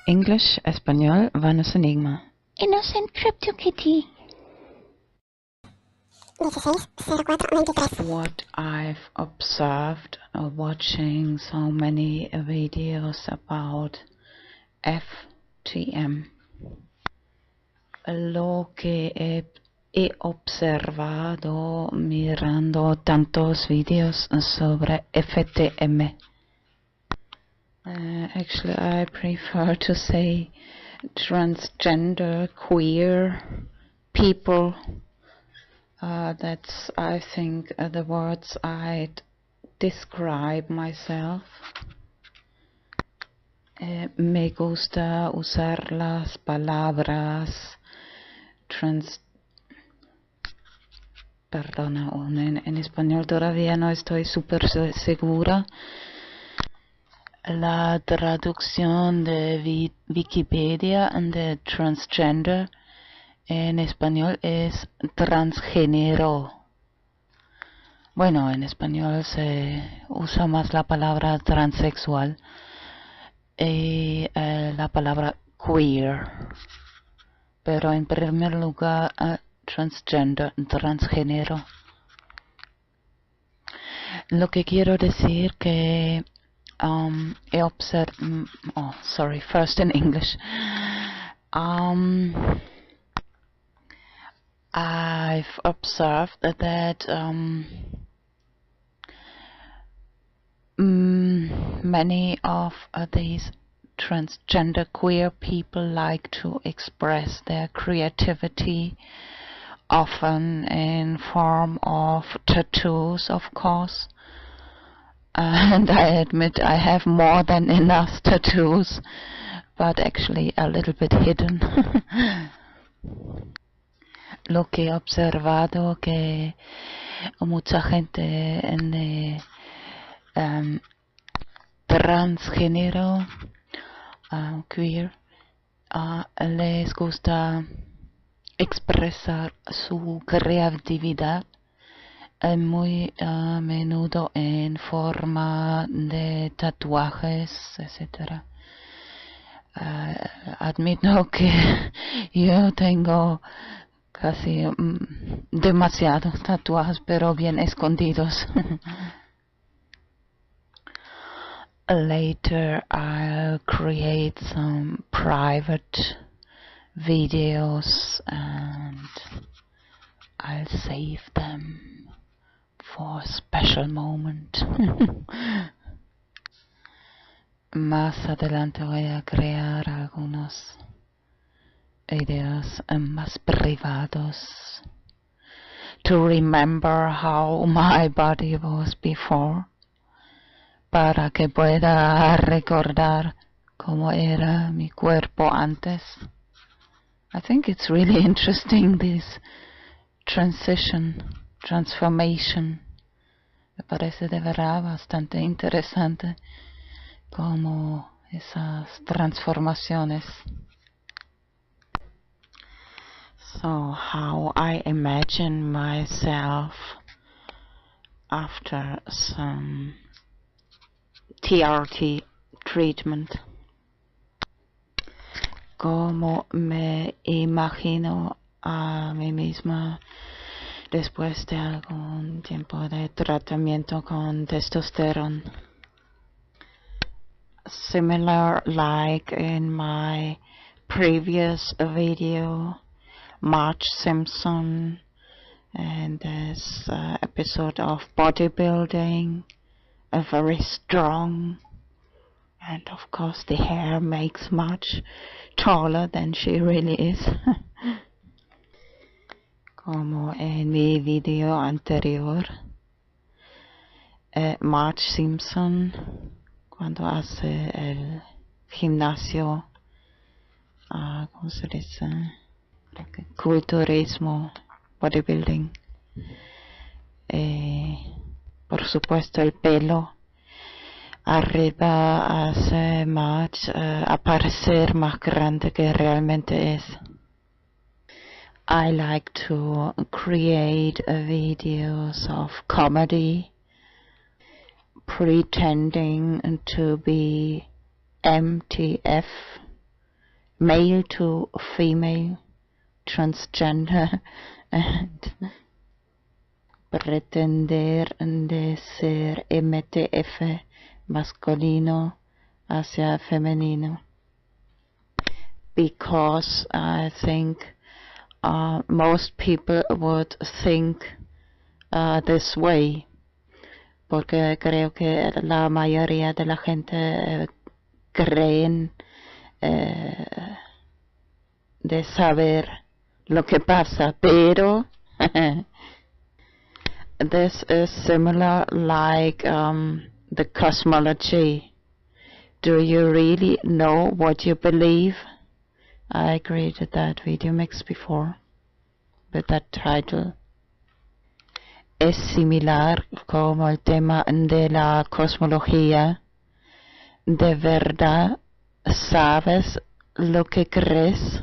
English, español, Vanessa Enigma. Innocent Crypto Kitty. 160423. What I've observed watching so many videos about FTM. Lo que he observado mirando tantos videos sobre FTM. Actually, I prefer to say transgender, queer people. That's, I think, the words I'd describe myself. Me gusta usar las palabras Perdona, en español todavía no estoy súper segura. La traducción de Wikipedia de transgender en español es transgénero. Bueno, en español se usa más la palabra transexual y la palabra queer. Pero en primer lugar, transgender, transgénero. Lo que quiero decir que he observado, first in English. I've observed that many of these transgender queer people like to express their creativity, often in form of tattoos, of course. And I admit I have more than enough tattoos, but actually a little bit hidden. Lo que he observado que mucha gente de transgénero, queer, les gusta expresar su creatividad muy a menudo en forma de tatuajes, etc. Admito que yo tengo casi demasiados tatuajes, pero bien escondidos. Later I'll create some private videos and I'll save them for a special moment. Más adelante voy a crear algunos videos más privados to remember how my body was before, para que pueda recordar cómo era mi cuerpo antes. I think it's really interesting, this transformation. Me parece de verdad bastante interesante como esas transformaciones. So how I imagine myself after some TRT treatment. Como me imagino a mí misma después de algún tiempo de tratamiento con testosterone. Similar like in my previous video, Marge Simpson, and this episode of bodybuilding, very strong, and of course the hair makes Marge taller than she really is. Como en mi video anterior, Marge Simpson, cuando hace el gimnasio, ¿cómo se dice? Culturismo, bodybuilding. Por supuesto el pelo arriba hace Marge aparecer más grande que realmente es. I like to create videos of comedy, pretending to be MTF, male to female, transgender, and pretender de ser MTF, masculino hacia femenino. Because I think most people would think this way, porque creo que la mayoría de la gente creen de saber lo que pasa, pero this is similar like the cosmology. Do you really know what you believe? I created that video mix before with that title. Es similar como el tema de la cosmología. ¿De verdad sabes lo que crees?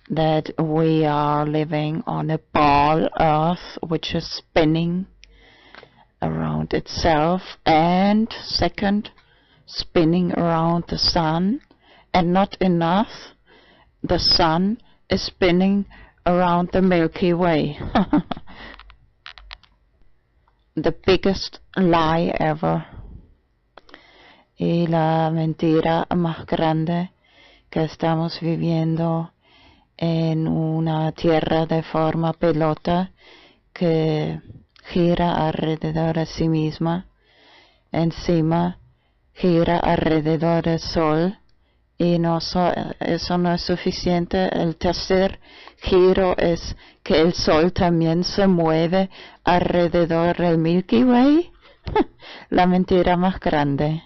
That we are living on a ball Earth which is spinning around itself, and second, spinning around the sun, and not enough, the sun is spinning around the Milky Way. The biggest lie ever. Y la mentira más grande, que estamos viviendo en una tierra de forma pelota que gira alrededor de sí misma, encima gira alrededor del sol, y eso no es suficiente. El tercer giro es que el sol también se mueve alrededor del Milky Way. La mentira más grande.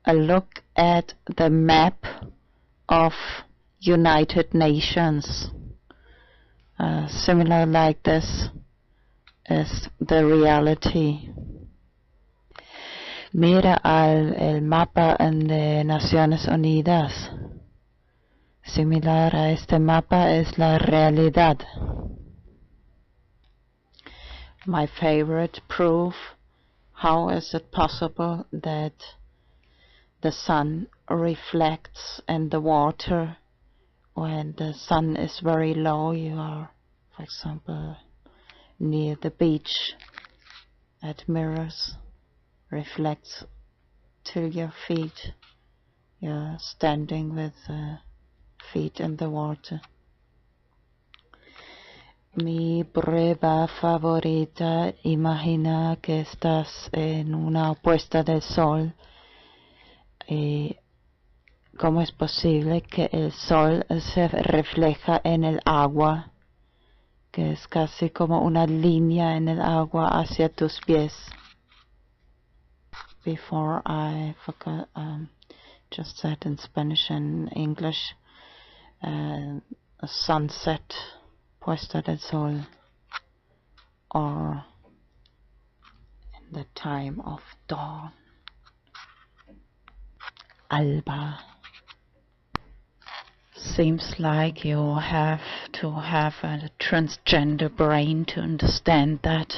A look at the map of United Nations. Similar like this is the reality. Mira el mapa de Naciones Unidas. Similar a este mapa es la realidad. My favorite proof. How is it possible that the sun reflects in the water when the sun is very low? You are, for example, near the beach. It mirrors, reflects to your feet. You're standing with feet in the water. Mi prueba favorita, imagina que estás en una puesta del sol. ¿Cómo es posible que el sol se refleja en el agua? Que es casi como una línea en el agua hacia tus pies. Before I forgot, just said in Spanish and English, a sunset, puesta del sol, or in the time of dawn, alba. Seems like you have to have a transgender brain to understand that.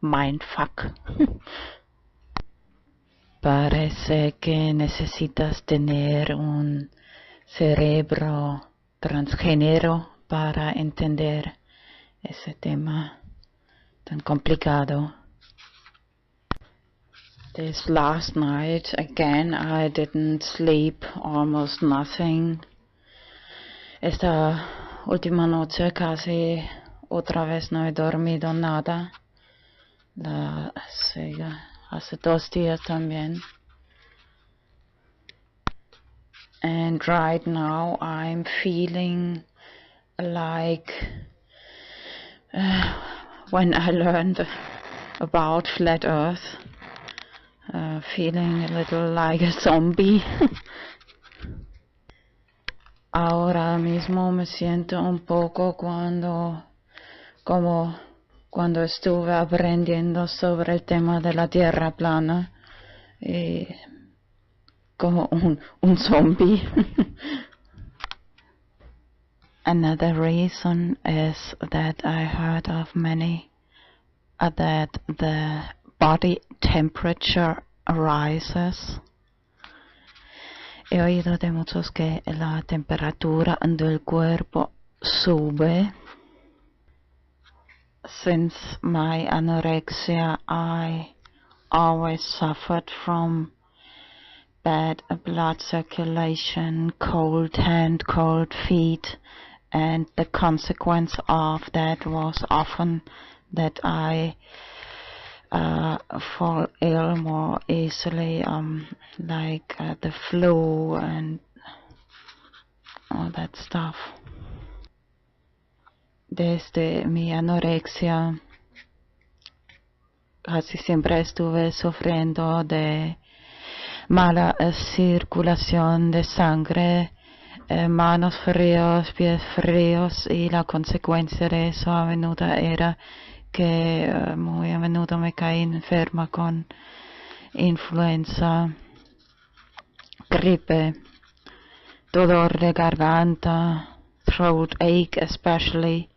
Mindfuck. Parece que necesitas tener un cerebro transgénero para entender ese tema tan complicado. This last night, again, I didn't sleep, almost nothing. Esta última noche casi otra vez no he dormido nada. Hace 2 días también. And right now I'm feeling like when I learned about flat earth, feeling a little like a zombie. Ahora mismo me siento un poco como cuando estuve aprendiendo sobre el tema de la tierra plana, como un zombie. Another reason is that I heard of many that the body temperature rises He oído de muchos que la temperatura del cuerpo sube. Since my anorexia, I always suffered from bad blood circulation, cold hand, cold feet, and the consequence of that was often that I fall ill more easily, like the flu and all that stuff. Desde mi anorexia casi siempre estuve sufriendo de mala circulación de sangre, manos fríos, pies fríos, y la consecuencia de eso a menudo era que muy a menudo me caí enferma con influenza, gripe, dolor de garganta, throat ache especially.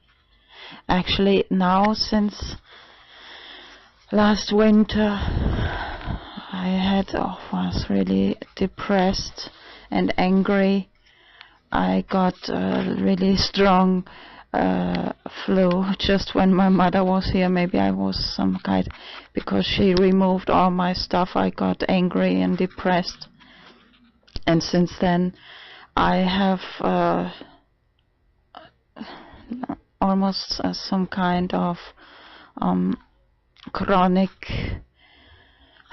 Actually, now since last winter, I was really depressed and angry. I got a really strong flu just when my mother was here. Maybe I was some kind, because she removed all my stuff. I got angry and depressed, and since then I have almost some kind of chronic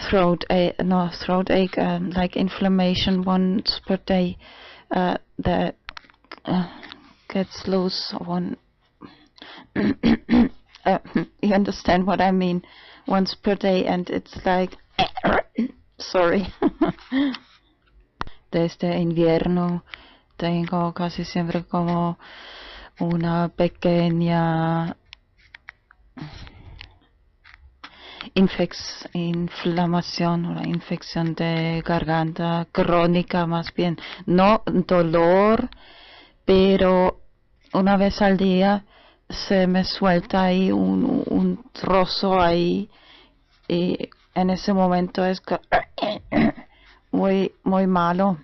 throat ache, like inflammation once per day that gets loose one. You understand what I mean? Once per day, and it's like sorry. Desde invierno tengo casi siempre como una pequeña inflamación, una infección de garganta crónica, más bien, no dolor, pero una vez al día se me suelta ahí un trozo ahí, y en ese momento es muy, muy malo.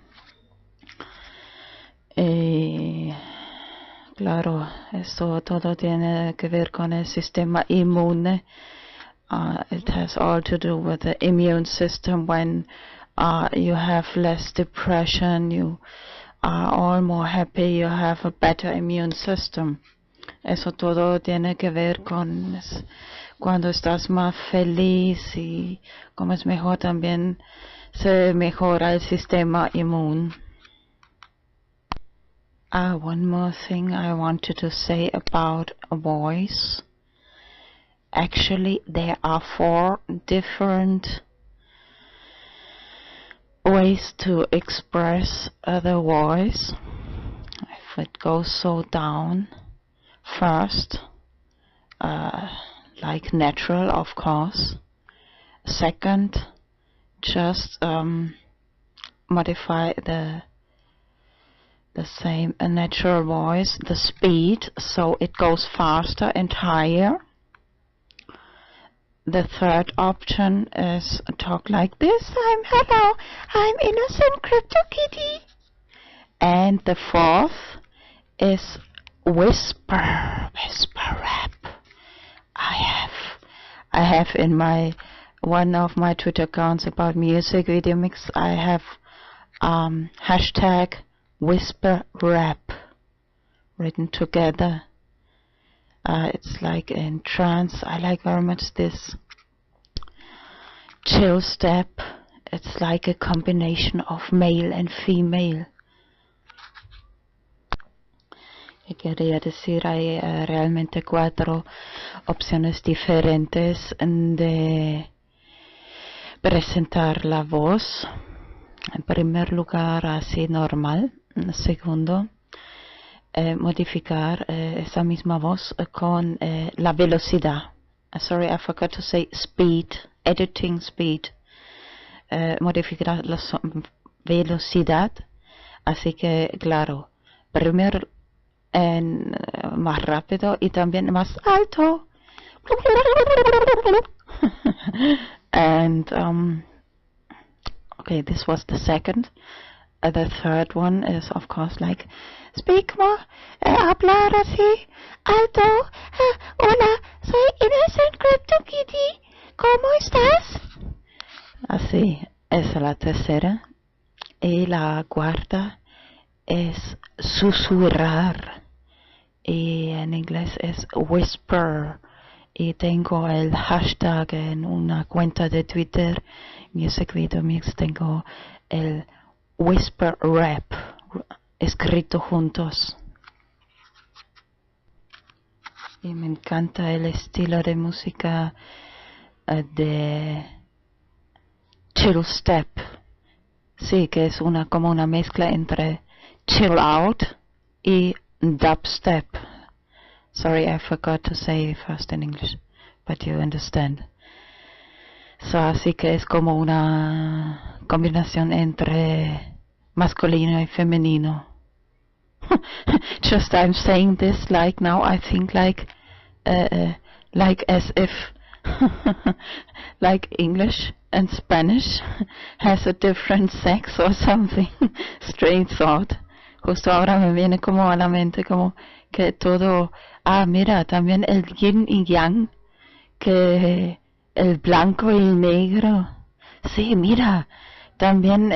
Claro, esto todo tiene que ver con el sistema inmune. It has all to do with the immune system. When you have less depression, you are all more happy, you have a better immune system. Eso todo tiene que ver con cuando estás más feliz, y como es mejor también se mejora el sistema inmune. One more thing I wanted to say about a voice. Actually, there are 4 different ways to express the voice. If it goes so down, first, like natural, of course. Second, just modify the same natural voice, the speed, so it goes faster and higher. The third option is talk like this. Hello, I'm innocent crypto kitty. And the fourth is whisper rap. I have in one of my Twitter accounts about music video mix, I have hashtag whisper rap written together. It's like in trance. I like very much this chill step. It's like a combination of male and female. Y quería decir, hay realmente 4 opciones diferentes de presentar la voz. En primer lugar, así normal. En segundo, modificar esa misma voz con la velocidad. Sorry, I forgot to say speed, editing speed. Modificar la velocidad. Así que, claro, primero más rápido y también más alto. And okay, this was the second. The third one is, of course, like, speak more, hablar así, alto, hola, soy Innocent Crypto Kitty, ¿cómo estás? Así, esa es la tercera. Y la cuarta es susurrar. Y en inglés es whisper. Y tengo el hashtag en una cuenta de Twitter, Music Video Mix, tengo el whisper rap escrito juntos. Y me encanta el estilo de música de chill step. Sí, que es como una mezcla entre chill out y dubstep. Sorry, I forgot to say first in English, but you understand. So, así que es como una combinación entre masculino y femenino. Just I'm saying this like now I think like as if like English and Spanish has a different sex or something. Strange thought. Justo ahora me viene como a la mente como que todo, mira, también el yin y yang, que el blanco y el negro. Sí, mira, también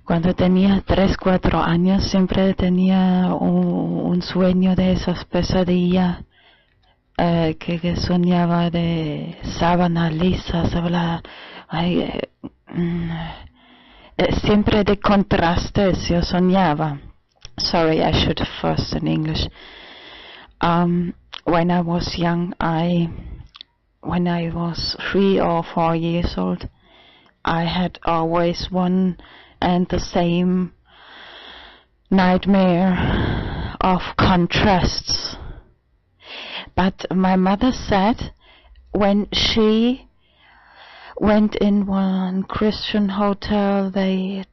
cuando tenía 3, 4 años siempre tenía un sueño de esas pesadillas que soñaba de sábana lisa, siempre de contrastes yo soñaba. Sorry, I should have first in English. When I was young, when I was 3 or 4 years old, I had always one and the same nightmare of contrasts. But my mother said when she went in one Christian hotel, they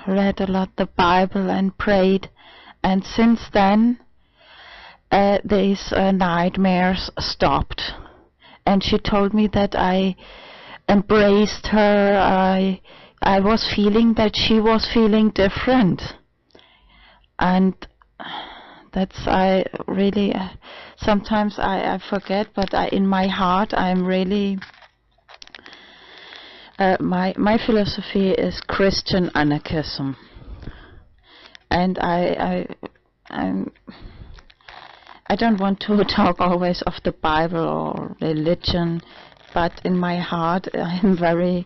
read a lot the Bible and prayed, and since then these nightmares stopped. And she told me that I embraced her. I was feeling that she was feeling different, and that's I really sometimes I forget, but in my heart I'm really my philosophy is Christian anarchism, and I don't want to talk always of the Bible or religion, but in my heart I'm very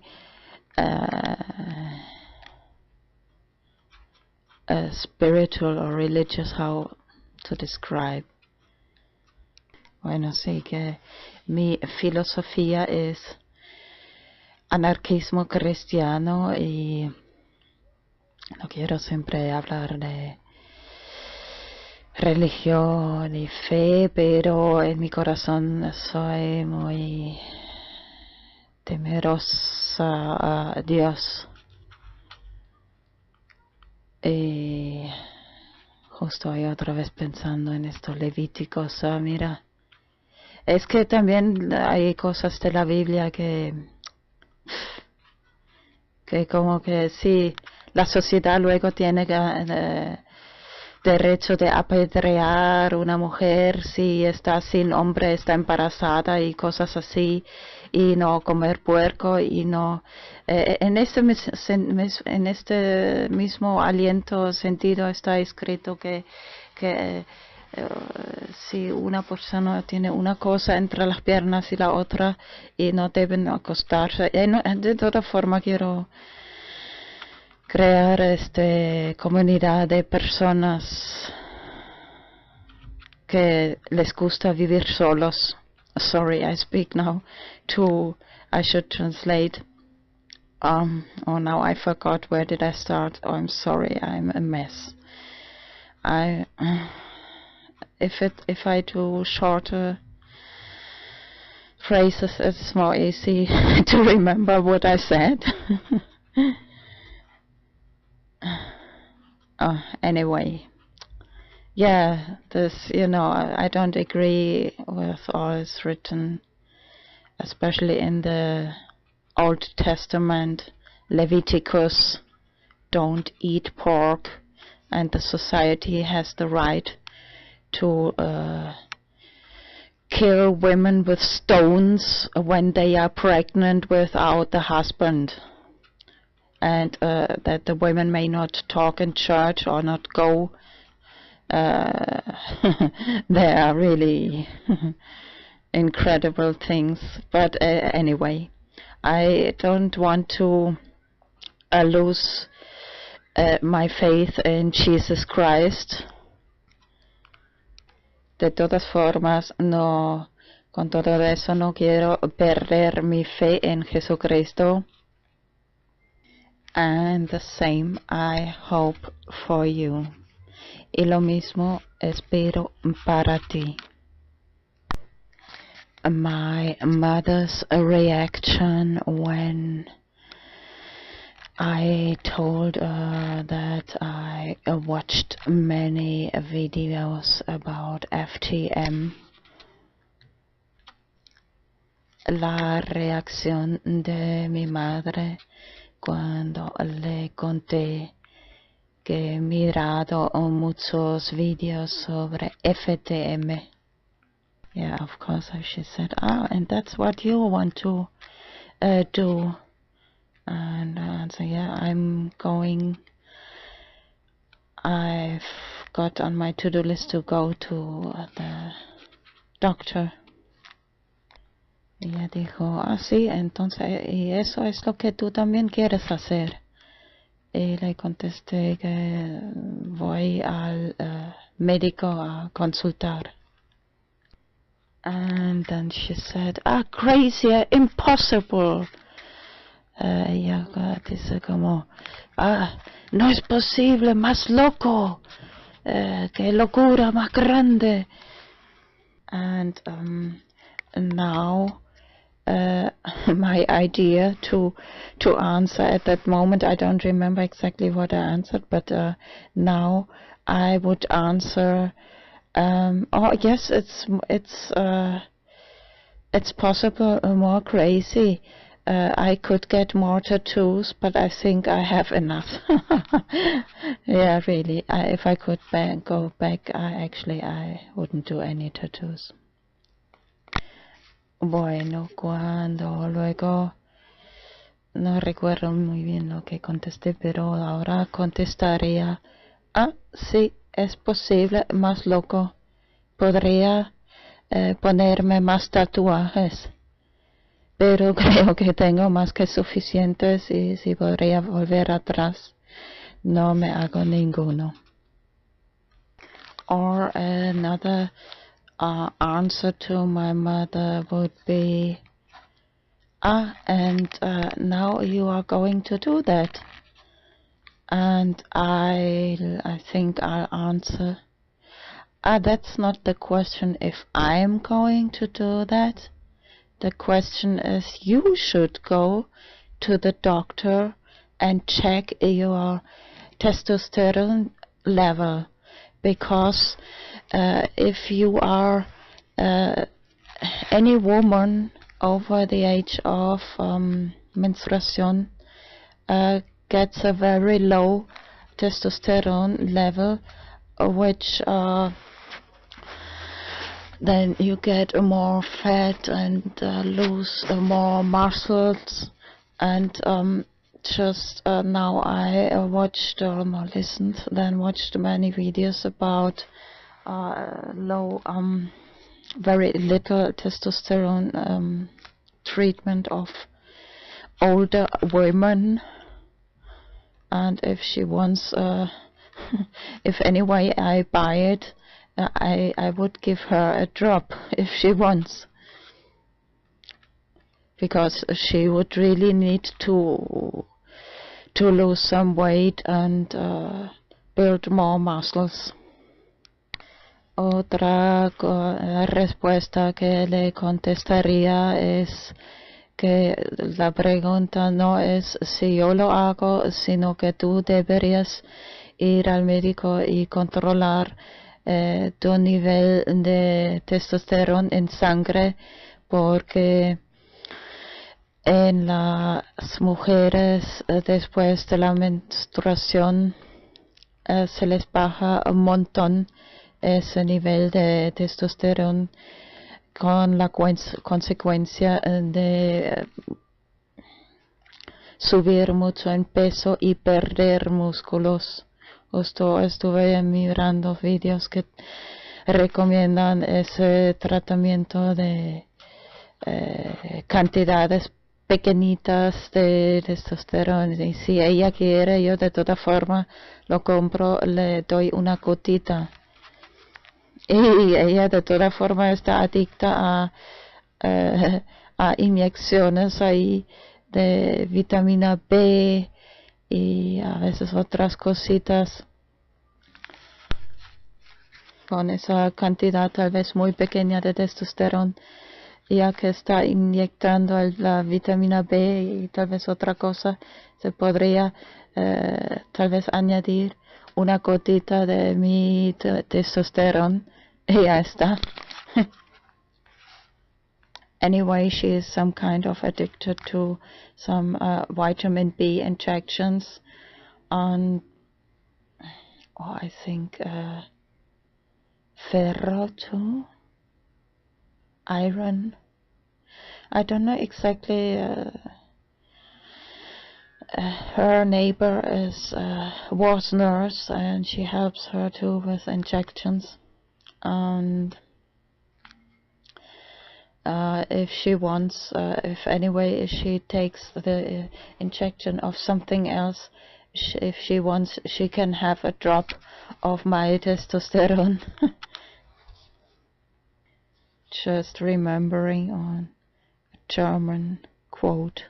spiritual or religious, how to describe. Bueno, sí, que mi filosofía es anarquismo cristiano y no quiero siempre hablar de religión y fe, pero en mi corazón soy muy temerosa a Dios. Y justo ahí otra vez pensando en estos levíticos, mira, es que también hay cosas de la Biblia que como que sí, la sociedad luego tiene derecho de apedrear una mujer si está sin hombre, está embarazada y cosas así, y no comer puerco y no en este mismo aliento sentido está escrito que si una persona tiene una cosa entre las piernas y la otra y no deben acostarse, de toda forma quiero crear comunidad de personas que les gusta vivir solos. Sorry, I speak now I should translate. Now I forgot where did I start. I'm sorry, I'm a mess. If I do shorter phrases, it's more easy to remember what I said. Anyway, yeah, this, I don't agree with all is written, especially in the Old Testament, Leviticus, don't eat pork, and the society has the right to kill women with stones when they are pregnant without the husband, and that the women may not talk in church or not go. There are really incredible things, but anyway, I don't want to lose my faith in Jesus Christ. De todas formas, no, con todo eso no quiero perder mi fe en Jesucristo. And the same I hope for you. Y lo mismo espero para ti. My mother's reaction when I told her that I watched many videos about FTM. La reacción de mi madre cuando le conté que he mirado muchos videos sobre FTM. Yeah, of course, she said, and that's what you want to do. And I said, yeah, I've got on my to-do list to go to the doctor. Y ella dijo, sí, entonces, y eso es lo que tú también quieres hacer. Y le contesté que voy al médico a consultar. And then she said, crazy, impossible. Ella dice como, no es posible, más loco, qué locura más grande. And now my idea to answer at that moment, I don't remember exactly what I answered, but now I would answer, yes, it's possible, more crazy. I could get more tattoos, but I think I have enough. Yeah, really. If I could go back, I wouldn't do any tattoos. Bueno, cuando luego no recuerdo muy bien lo que contesté, pero ahora contestaría, sí, es posible, más loco. Podría ponerme más tatuajes. Pero creo que tengo más que suficientes y si podría volver atrás, no me hago ninguno. Or another answer to my mother would be, and now you are going to do that. And I think I'll answer, that's not the question if I'm going to do that. The question is, you should go to the doctor and check your testosterone level, because if you are any woman over the age of menstruation gets a very low testosterone level, which then you get more fat and lose more muscles. And just now I watched or listened, then watched many videos about low, very little testosterone treatment of older women. And if she wants, if anyway I buy it, I would give her a drop if she wants, because she would really need to lose some weight and build more muscles. Otra respuesta que le contestaría es que la pregunta no es si yo lo hago, sino que tú deberías ir al médico y controlar tu nivel de testosterona en sangre, porque En las mujeres después de la menstruación se les baja un montón ese nivel de testosterona con la consecuencia de subir mucho en peso y perder músculos. Justo estuve mirando vídeos que recomiendan ese tratamiento de cantidades pequeñitas de testosterona, y si ella quiere, yo de toda forma lo compro, le doy una gotita, y ella de toda forma está adicta a inyecciones ahí de vitamina B y a veces otras cositas con esa cantidad tal vez muy pequeña de testosterona, ya que está inyectando la vitamina B y tal vez otra cosa, se podría tal vez añadir una gotita de mi testosterona y ya está. Anyway, she is some kind of addicted to some vitamin B injections on, I think, ferro too, iron. I don't know exactly. Her neighbor was nurse, and she helps her too with injections. And if she wants, if anyway she takes the injection of something else, if she wants, she can have a drop of my testosterone. Just remembering on a German quote.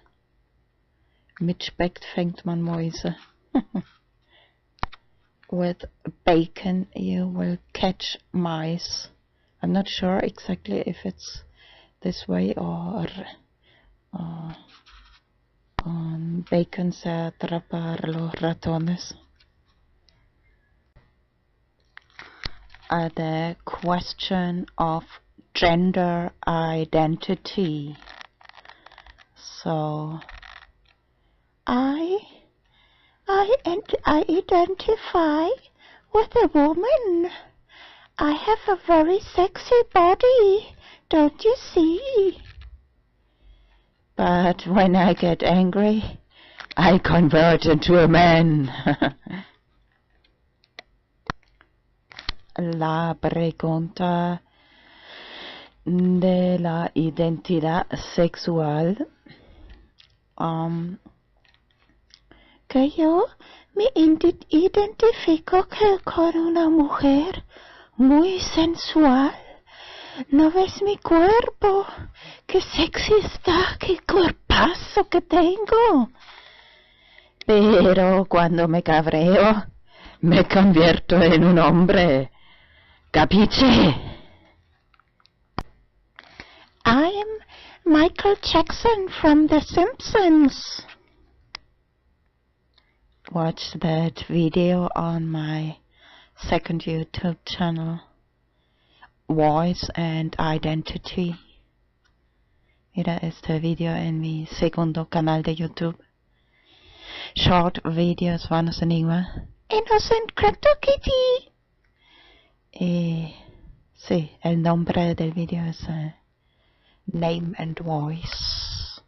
Mit Speck fängt man Mäuse. With bacon you will catch mice. I'm not sure exactly if it's this way or con bacon se atrapar los ratones. The question of gender identity. So I identify with a woman. I have a very sexy body, don't you see? But when I get angry, I convert into a man. La pregunta de la identidad sexual. Que yo me identifico con una mujer muy sensual. ¿No ves mi cuerpo? ¡Qué sexy está! ¡Qué cuerpazo que tengo! Pero cuando me cabreo, me convierto en un hombre. ¿Capiche? I'm Michael Jackson from The Simpsons. Watch that video on my second YouTube channel, Voice and Identity. Mira este video en mi segundo canal de YouTube. Short videos, vanos enigma. Innocent Crypto Kitty. Sí, el nombre del video es Name and Voice.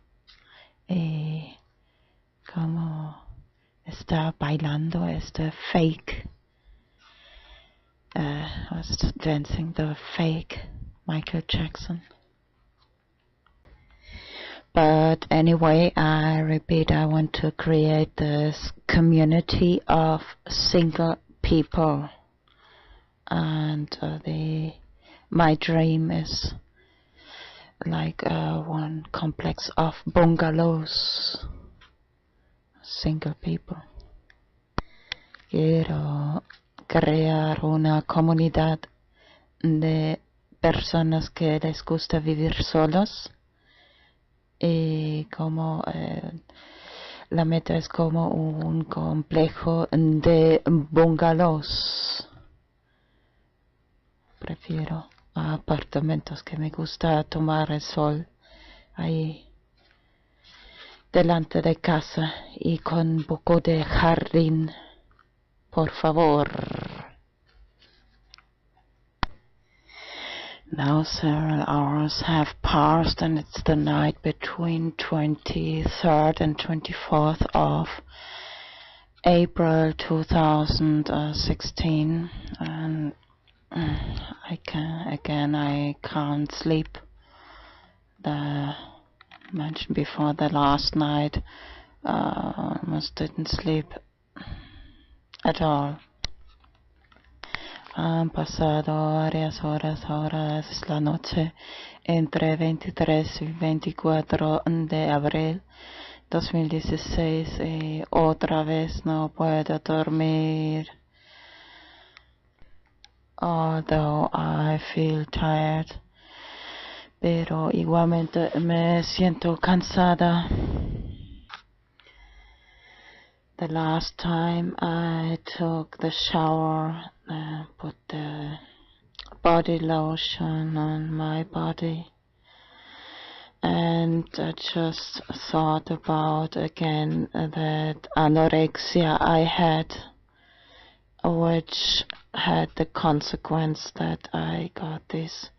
Como está bailando este fake, was dancing the fake Michael Jackson. But anyway, I repeat, I want to create this community of single people, and my dream is like one complex of bungalows, single people. Quiero crear una comunidad de personas que les gusta vivir solos, y como la meta es como un complejo de bungalows. Prefiero apartamentos, que me gusta tomar el sol ahí delante de casa y con un poco de jardín, por favor. Now several hours have passed and it's the night between 23rd and 24th of April 2016, and I can't sleep. The mentioned before, the last night almost didn't sleep at all. Han pasado varias horas, ahora es la noche, entre 23 y 24 de abril 2016, y otra vez no puedo dormir. Although I feel tired, pero igualmente me siento cansada. The last time I took the shower, put the body lotion on my body, and I just thought about again that anorexia I had, which had the consequence that I got these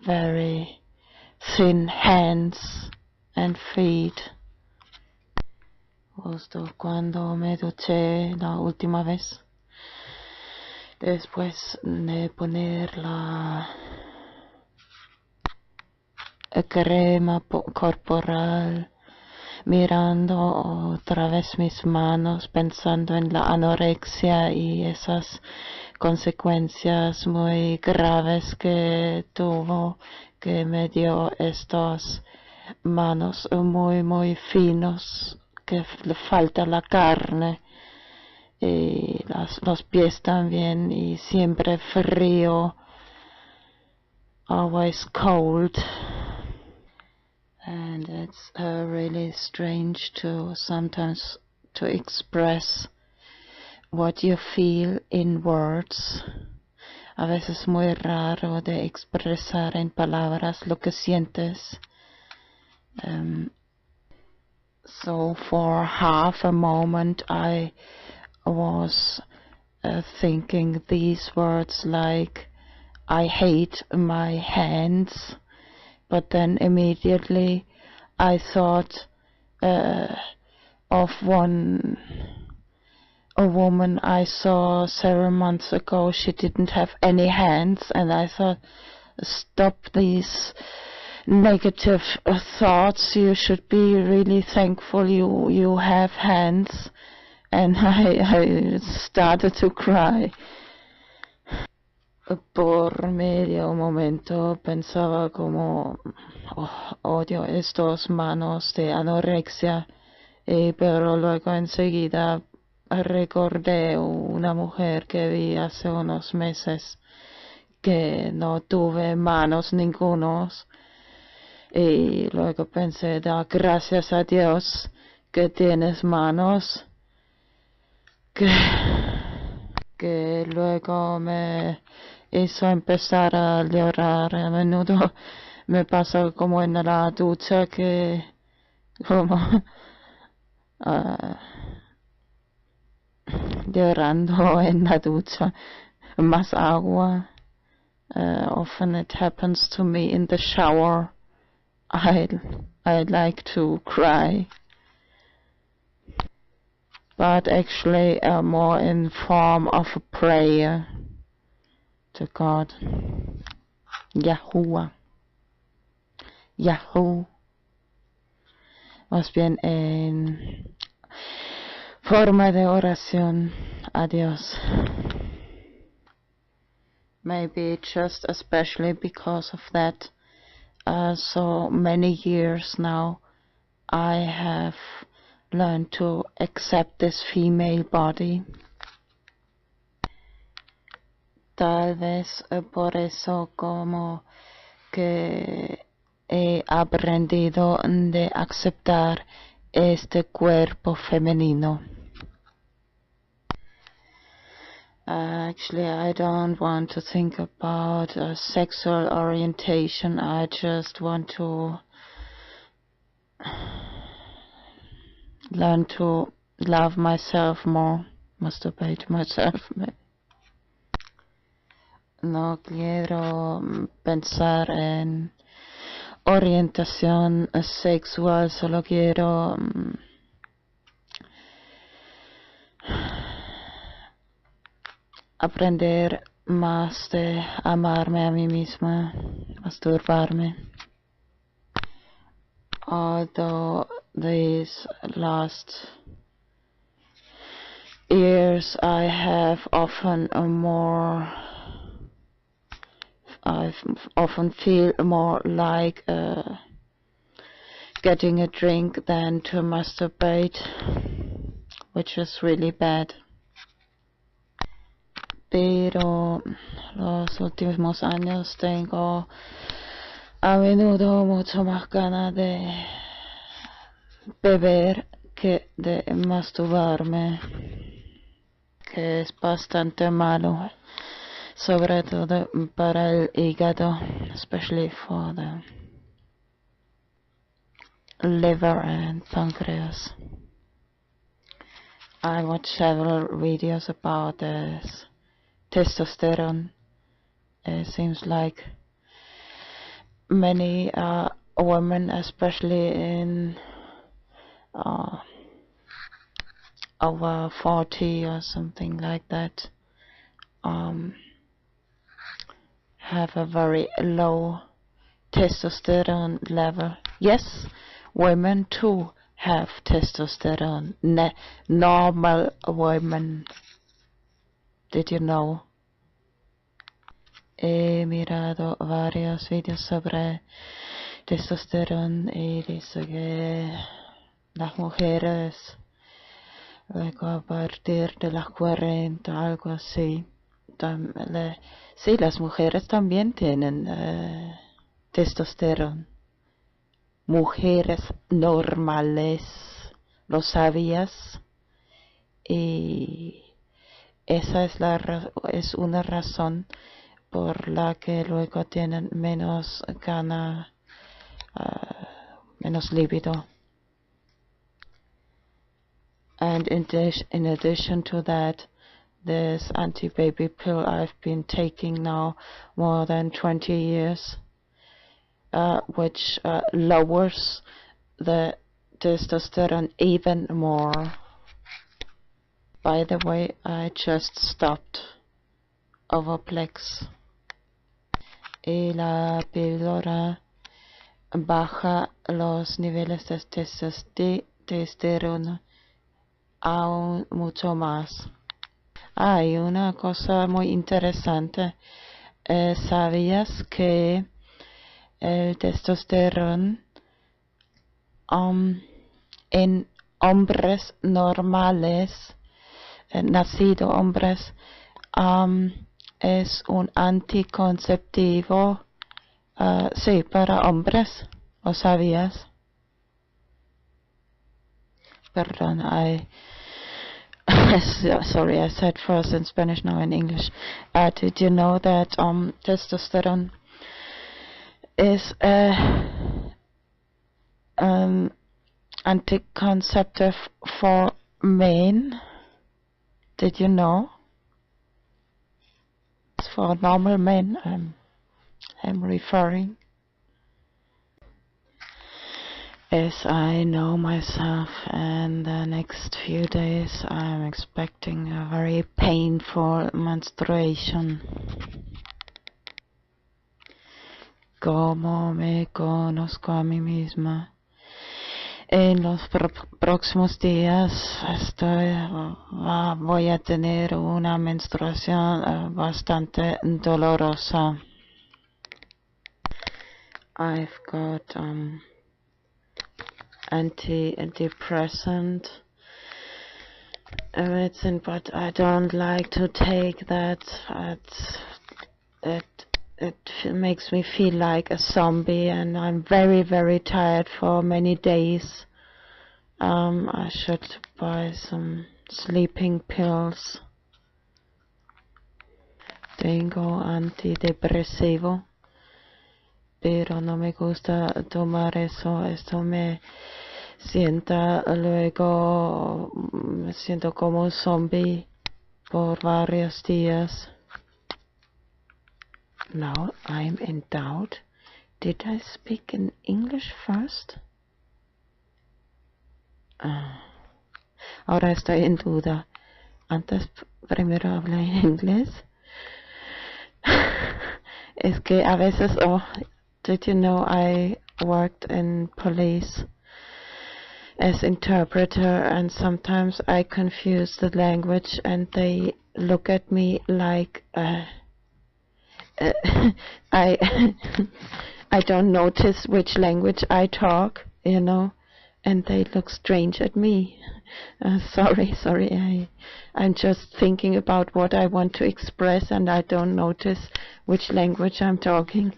very thin hands and feet. Justo cuando me duché la última vez, después de poner la crema corporal, mirando otra vez mis manos, pensando en la anorexia y esas consecuencias muy graves que tuvo, que me dio estas manos muy finos, que le falta la carne, y los pies también, y siempre frío, always cold. And it's really strange to sometimes to express what you feel in words. A veces muy raro de expresar en palabras lo que sientes. So for half a moment I was thinking these words like, I hate my hands, but then immediately I thought of a woman I saw several months ago. She didn't have any hands, and I thought, stop these negative thoughts. You should be really thankful you have hands. And I started to cry. Por medio momento pensaba como, odio estos manos de anorexia, pero luego enseguida recordé una mujer que vi hace unos meses que no tuve manos ningunos, y luego pensé, da gracias a Dios que tienes manos, que luego me hizo empezar a llorar. A menudo me pasa como en la ducha, que como llorando en la ducha, más agua. Often it happens to me in the shower. I like to cry, but actually more in form of a prayer to God. Yahuwah. Yahoo. Más bien en forma de oración a Dios. Maybe just especially because of that, so many years now I have learned to accept this female body. Tal vez por eso como que he aprendido de aceptar este cuerpo femenino. Actually, I don't want to think about sexual orientation. I just want to learn to love myself more, masturbate myself. No quiero pensar en orientación sexual, solo quiero aprender más de amarme a mí misma, masturbarme. Although these last years I have often feel more like getting a drink than to masturbate, which is really bad. Pero los últimos años tengo a menudo mucho más ganas de beber que de masturbarme, que es bastante malo, sobre todo para el hígado, especially for the liver and pancreas. I watched several videos about this testosterone. It seems like many women, especially in over 40 or something like that, have a very low testosterone level. Yes, women too have testosterone. Normal women. Did you know? He mirado varios vídeos sobre testosterona y dice que las mujeres, luego a partir de las 40, algo así, sí, las mujeres también tienen testosterona. Mujeres normales, ¿lo sabías? Y esa es una razón por la que luego tienen menos gana, menos libido. And in addition to that, this anti-baby pill I've been taking now more than 20 years, which lowers the testosterone even more. By the way, I just stopped Ovoplex. Y la píldora baja los niveles de testosterona aún mucho más. Hay una cosa muy interesante. ¿Sabías que el testosterona en hombres normales, nacido hombres, es un anticonceptivo? Sí, para hombres. ¿Lo sabías? Perdón, sorry, I said first in Spanish, now in English. Did you know that testosterone is anticonceptive for men? Did you know? It's for normal men I'm referring. As I know myself, and the next few days I'm expecting a very painful menstruation. Como me conozco a mí misma, en los próximos días voy a tener una menstruación bastante dolorosa. I've got antidepressant medicine, but I don't like to take that. It makes me feel like a zombie, and I'm very, very tired for many days. I should buy some sleeping pills. Tengo antidepresivo, pero no me gusta tomar eso. Esto me Luego me siento como un zombie por varios días. Now I'm in doubt. Did I speak in English first? Ahora estoy en duda. Antes primero hablé en inglés. Es que a veces, did you know I worked in police as interpreter, and sometimes I confuse the language and they look at me like I I don't notice which language I talk, and they look strange at me. Sorry, I'm just thinking about what I want to express and I don't notice which language I'm talking.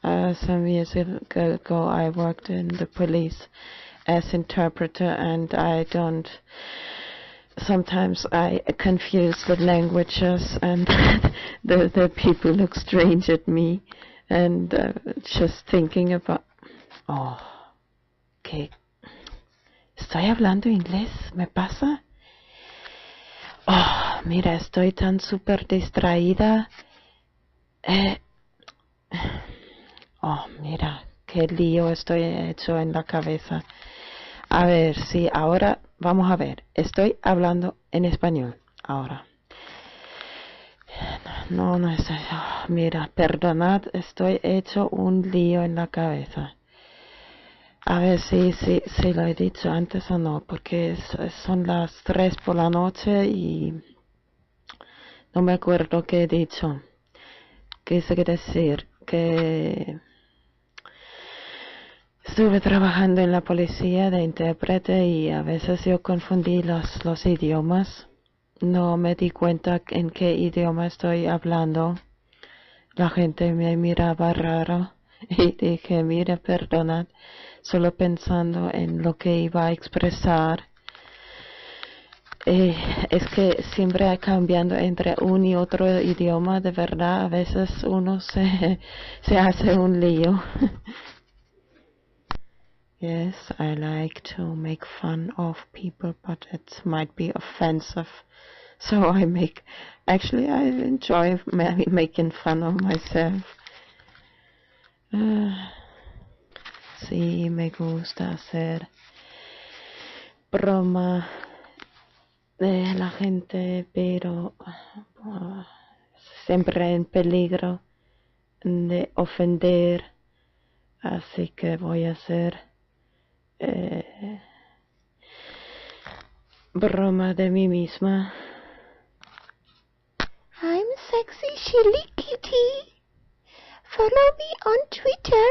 Some years ago I worked in the police as interpreter, and sometimes I confuse the languages, and the people look strange at me, and just thinking about, que estoy hablando inglés, ¿me pasa? Mira, estoy tan súper distraída. Mira, qué lío estoy hecho en la cabeza. A ver, sí, ahora vamos a ver. Estoy hablando en español ahora. No es... mira, perdonad, estoy hecho un lío en la cabeza. A ver si lo he dicho antes o no, porque son las 3 por la noche y no me acuerdo qué he dicho. Quise decir que estuve trabajando en la policía de intérprete y a veces yo confundí los idiomas. No me di cuenta en qué idioma estoy hablando. La gente me miraba raro y dije, mira, perdonad, solo pensando en lo que iba a expresar. Es que siempre cambiando entre un y otro idioma, de verdad, a veces uno se hace un lío. Yes, I like to make fun of people, but it might be offensive. So I enjoy making fun of myself. Sí, me gusta hacer broma de la gente, pero siempre en peligro de ofender. Así que voy a hacer broma de mí misma. I'm sexy Chili Kitty. Follow me on Twitter.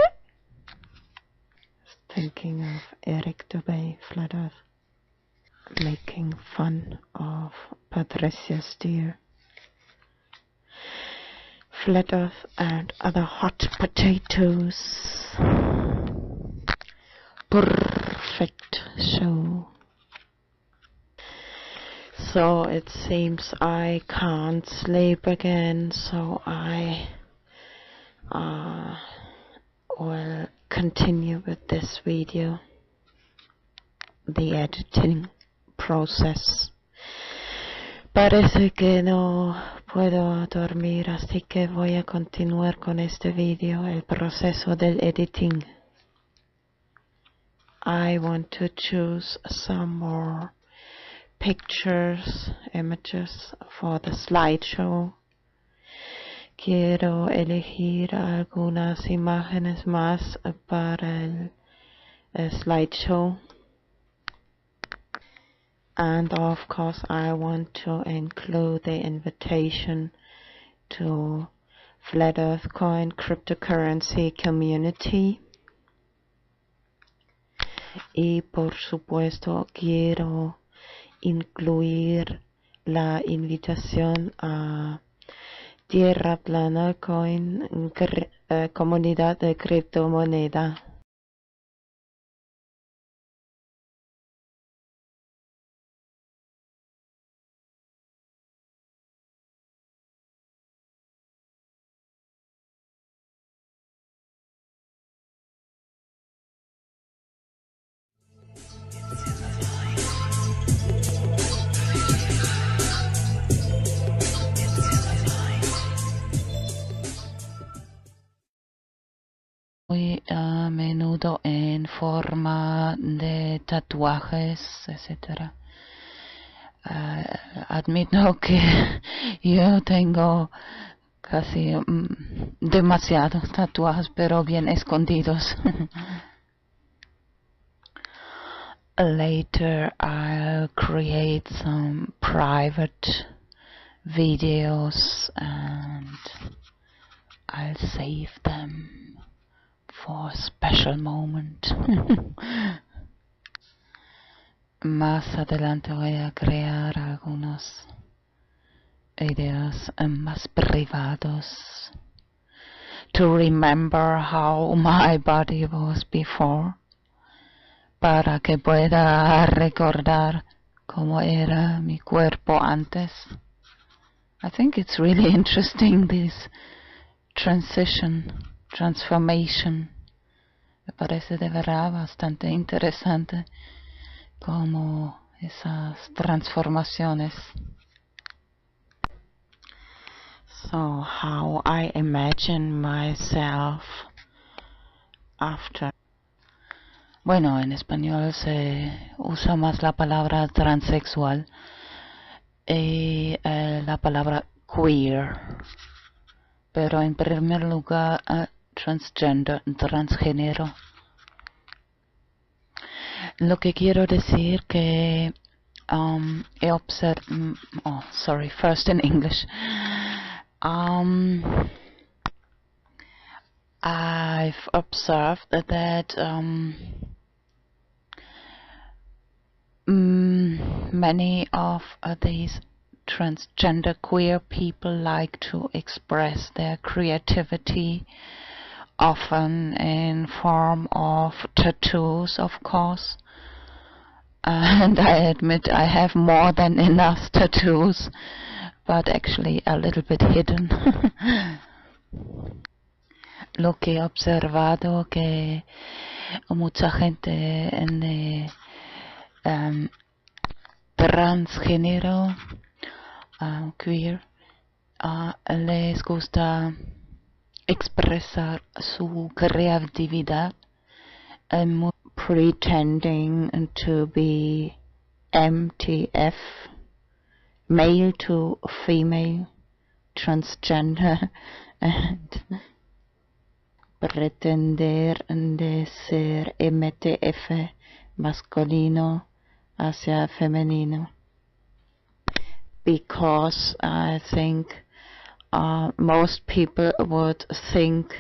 Thinking of Eric Dubay flat earth making fun of Patricia Steer. Flat earth and other hot potatoes. Perfect show. So it seems I can't sleep again, so I will continue with this video, the editing process. Parece que no puedo dormir, así que voy a continuar con este video, el proceso del editing. I want to choose some more images for the slideshow. Quiero elegir algunas imágenes más para el slideshow. And of course I want to include the invitation to Flat Earth Coin Cryptocurrency Community. Y por supuesto quiero incluir la invitación a Tierra Plana Coin, comunidad de criptomoneda. muy a menudo en forma de tatuajes, etcétera. Admito que yo tengo casi demasiados tatuajes, pero bien escondidos. Later I'll create some private videos and I'll save them for a special moment. Más adelante voy a crear algunos videos más privados to remember how my body was before, para que pueda recordar cómo era mi cuerpo antes. I think it's really interesting, this transformation. Me parece de verdad bastante interesante como esas transformaciones. So how I imagine myself after. Bueno, en español se usa más la palabra transexual y la palabra queer, pero en primer lugar transgender, transgénero. Lo que quiero decir que he observado, first in English. I've observed that many of these transgender queer people like to express their creativity, often in form of tattoos, of course. And I admit I have more than enough tattoos, but actually a little bit hidden. Lo que he observado que mucha gente de transgénero, queer, les gusta expresar su creatividad, pretending to be MTF, male to female, transgender, and pretender de ser MTF, masculino hacia femenino. Because I think most people would think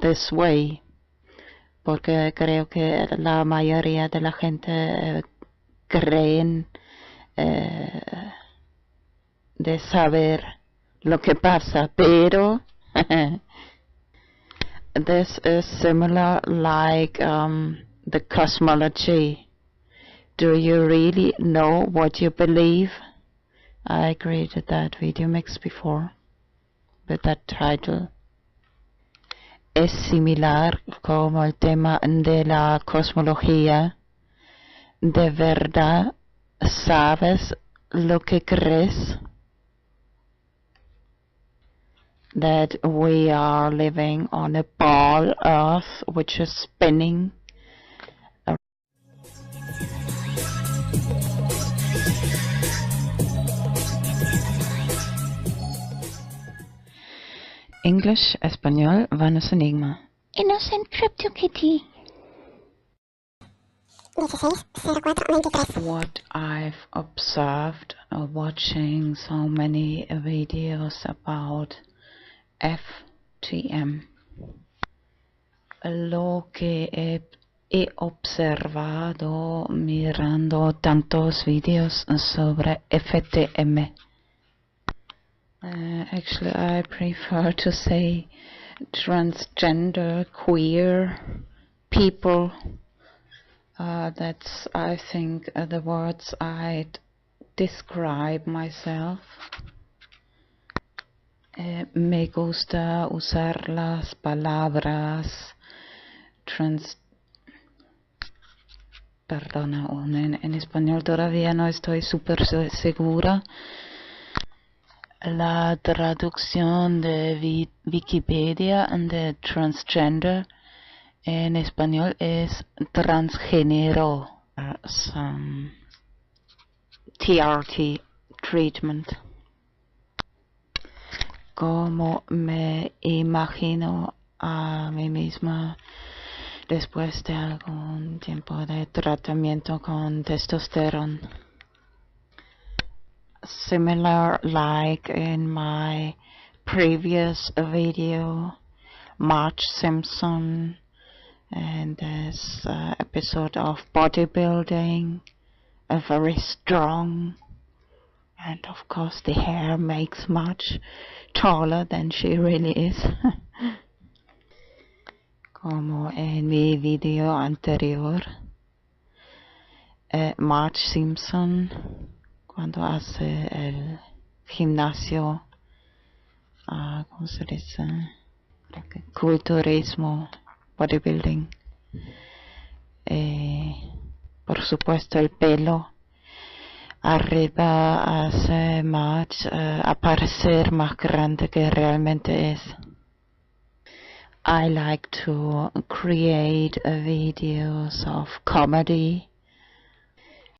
this way, porque creo que la mayoría de la gente creen de saber lo que pasa, pero this is similar like the cosmology. Do you really know what you believe? I created that video mix before with that title. Es similar como el tema de la cosmología. ¿De verdad sabes lo que crees? That we are living on a ball Earth which is spinning. English, español, Vanus Enigma. Innocent Crypto Kitty. 160493. What I've observed watching so many videos about FTM. Lo que he observado mirando tantos videos sobre FTM. Actually, I prefer to say transgender, queer people. That's, I think, the words I'd describe myself. Me gusta usar las palabras Perdona, en español todavía no estoy súper segura. La traducción de Wikipedia de transgender en español es transgénero. Some TRT treatment. Como me imagino a mí misma después de algún tiempo de tratamiento con testosterone. Similar like in my previous video, Marge Simpson, and this episode of bodybuilding, very strong, and of course the hair makes much taller than she really is. Como en mi video anterior, Marge Simpson, cuando hace el gimnasio, ¿cómo se dice? Culturismo, bodybuilding. Por supuesto el pelo arriba hace más aparecer más grande que realmente es. I like to create videos of comedy